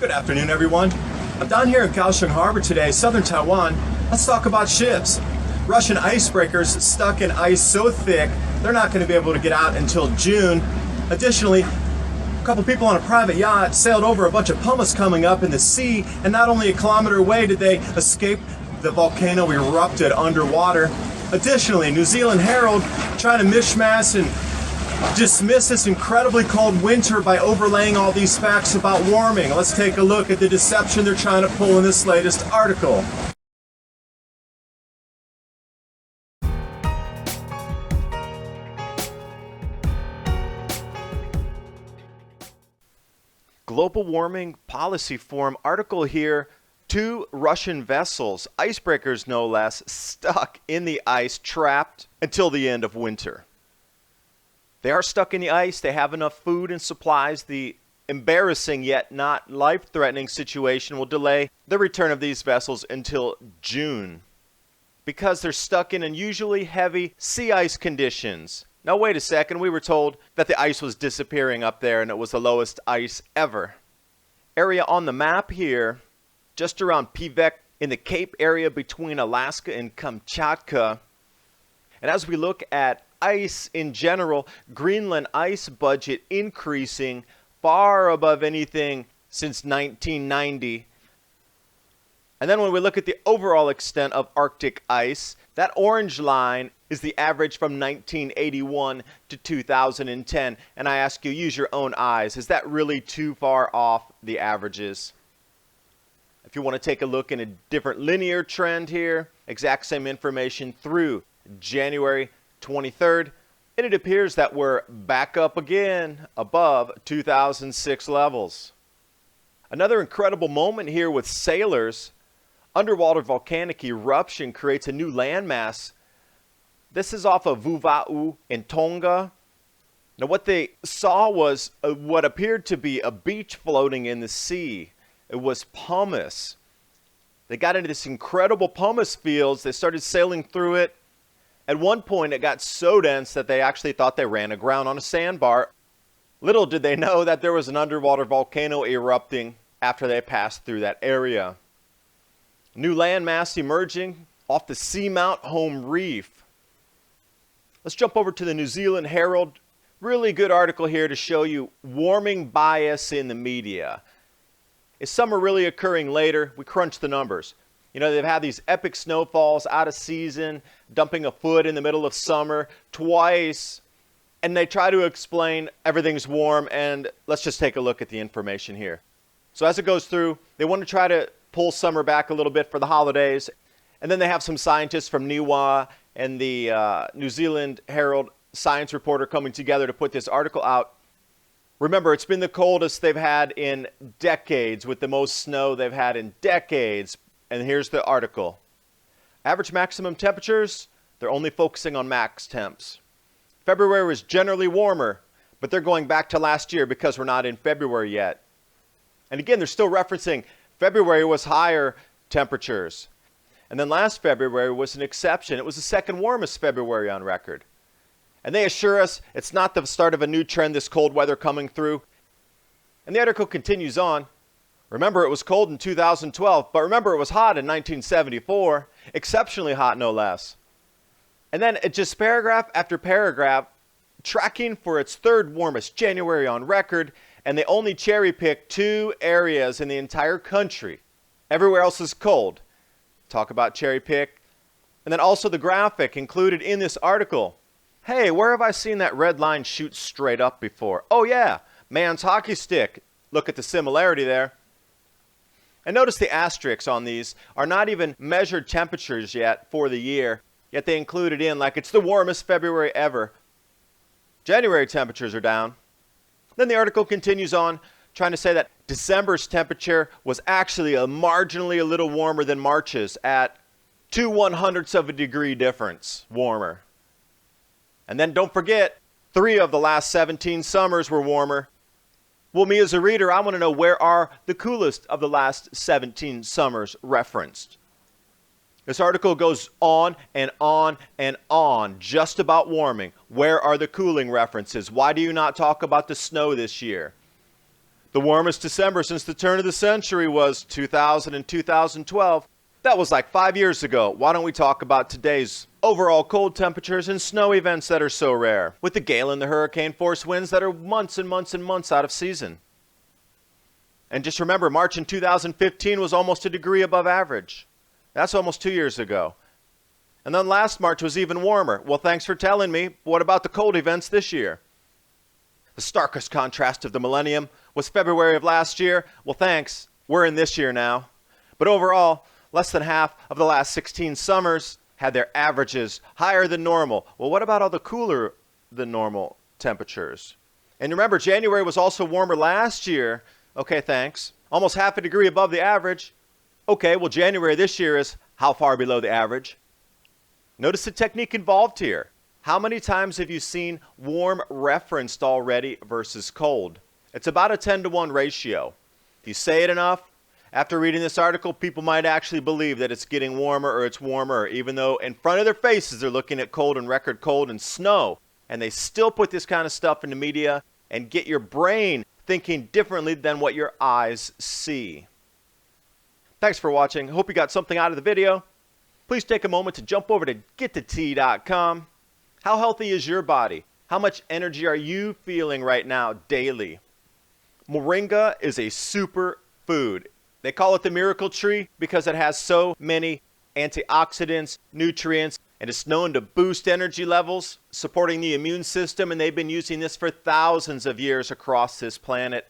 Good afternoon, everyone. I'm down here in Kaohsiung Harbor today, southern Taiwan. Let's talk about ships. Russian icebreakers stuck in ice so thick, they're not going to be able to get out until June. Additionally, a couple people on a private yacht sailed over a bunch of pumice coming up in the sea, and not only a kilometer away did they escape the volcano erupted underwater. Additionally, New Zealand Herald trying to mishmash and dismiss this incredibly cold winter by overlaying all these facts about warming. Let's take a look at the deception they're trying to pull in this latest article. Global Warming Policy Forum article here. 2 Russian vessels, icebreakers no less, stuck in the ice, trapped until the end of winter. They are stuck in the ice. They have enough food and supplies. The embarrassing yet not life-threatening situation will delay the return of these vessels until June because they're stuck in unusually heavy sea ice conditions. Now wait a second, we were told that the ice was disappearing up there and it was the lowest ice ever. Area on the map here, just around Pivek in the Cape area between Alaska and Kamchatka. And as we look at ice in general, Greenland ice budget increasing far above anything since 1990. And then when we look at the overall extent of Arctic ice, that orange line is the average from 1981 to 2010. And I ask you, use your own eyes. Is that really too far off the averages? If you want to take a look in a different linear trend here, exact same information through January 23rd, and it appears that we're back up again above 2006 levels. Another incredible moment here with sailors. Underwater volcanic eruption creates a new landmass. This is off of Vuva'u in Tonga. Now what they saw was what appeared to be a beach floating in the sea. It was pumice. They got into this incredible pumice fields. They started sailing through it. At one point, it got so dense that they actually thought they ran aground on a sandbar. Little did they know that there was an underwater volcano erupting after they passed through that area. New landmass emerging off the Seamount Home Reef. Let's jump over to the New Zealand Herald. Really good article here to show you warming bias in the media. Is summer really occurring later? We crunch the numbers. You know, they've had these epic snowfalls out of season, dumping a foot in the middle of summer twice, and they try to explain everything's warm, and let's just take a look at the information here. So as it goes through, they want to try to pull summer back a little bit for the holidays, and then they have some scientists from NIWA and the New Zealand Herald science reporter coming together to put this article out. Remember, it's been the coldest they've had in decades, with the most snow they've had in decades. And here's the article. Average maximum temperatures, they're only focusing on max temps. February was generally warmer, but they're going back to last year because we're not in February yet. And again, they're still referencing February was higher temperatures. And then last February was an exception. It was the second warmest February on record. And they assure us it's not the start of a new trend, this cold weather coming through. And the article continues on. Remember, it was cold in 2012, but remember, it was hot in 1974. Exceptionally hot, no less. And then just paragraph after paragraph, tracking for its third warmest January on record, and they only cherry-pick 2 areas in the entire country. Everywhere else is cold. Talk about cherry-pick. And then also the graphic included in this article. Hey, where have I seen that red line shoot straight up before? Oh yeah, man's hockey stick. Look at the similarity there. And notice the asterisks on these are not even measured temperatures yet for the year, yet they include it in like it's the warmest February ever. January temperatures are down. Then the article continues on, trying to say that December's temperature was actually marginally a little warmer than March's at 2/100ths of a degree difference warmer. And then don't forget, 3 of the last 17 summers were warmer. Well, me as a reader, I want to know, where are the coolest of the last 17 summers referenced? This article goes on and on and on just about warming. Where are the cooling references? Why do you not talk about the snow this year? The warmest December since the turn of the century was 2000 and 2012. That was like 5 years ago. Why don't we talk about today's overall cold temperatures and snow events that are so rare, with the gale and the hurricane force winds that are months and months and months out of season. And just remember, March in 2015 was almost a degree above average. That's almost 2 years ago. And then last March was even warmer. Well, thanks for telling me. What about the cold events this year? The starkest contrast of the millennium was February of last year. Well, thanks. We're in this year now. But overall, less than half of the last 16 summers had their averages higher than normal. Well, what about all the cooler than normal temperatures? And remember, January was also warmer last year. Okay, thanks. Almost half a degree above the average. Okay, well, January this year is how far below the average? Notice the technique involved here. How many times have you seen warm referenced already versus cold? It's about a 10-to-1 ratio. If you say it enough, after reading this article, people might actually believe that it's getting warmer or it's warmer, even though in front of their faces they're looking at cold and record cold and snow. And they still put this kind of stuff in the media and get your brain thinking differently than what your eyes see. Thanks for watching. Hope you got something out of the video. Please take a moment to jump over to getthetea.com. How healthy is your body? How much energy are you feeling right now daily? Moringa is a super food. They call it the miracle tree because it has so many antioxidants, nutrients, and it's known to boost energy levels, supporting the immune system, and they've been using this for thousands of years across this planet.